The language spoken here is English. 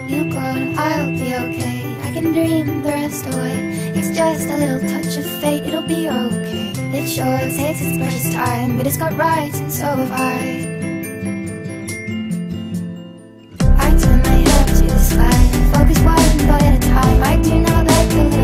You go and I'll be okay. I can dream the rest away. It's just a little touch of fate, it'll be okay. It sure takes its precious time, but it's got rights and so have I. I turn my head to the sky, focus one thought at a time. I do not let the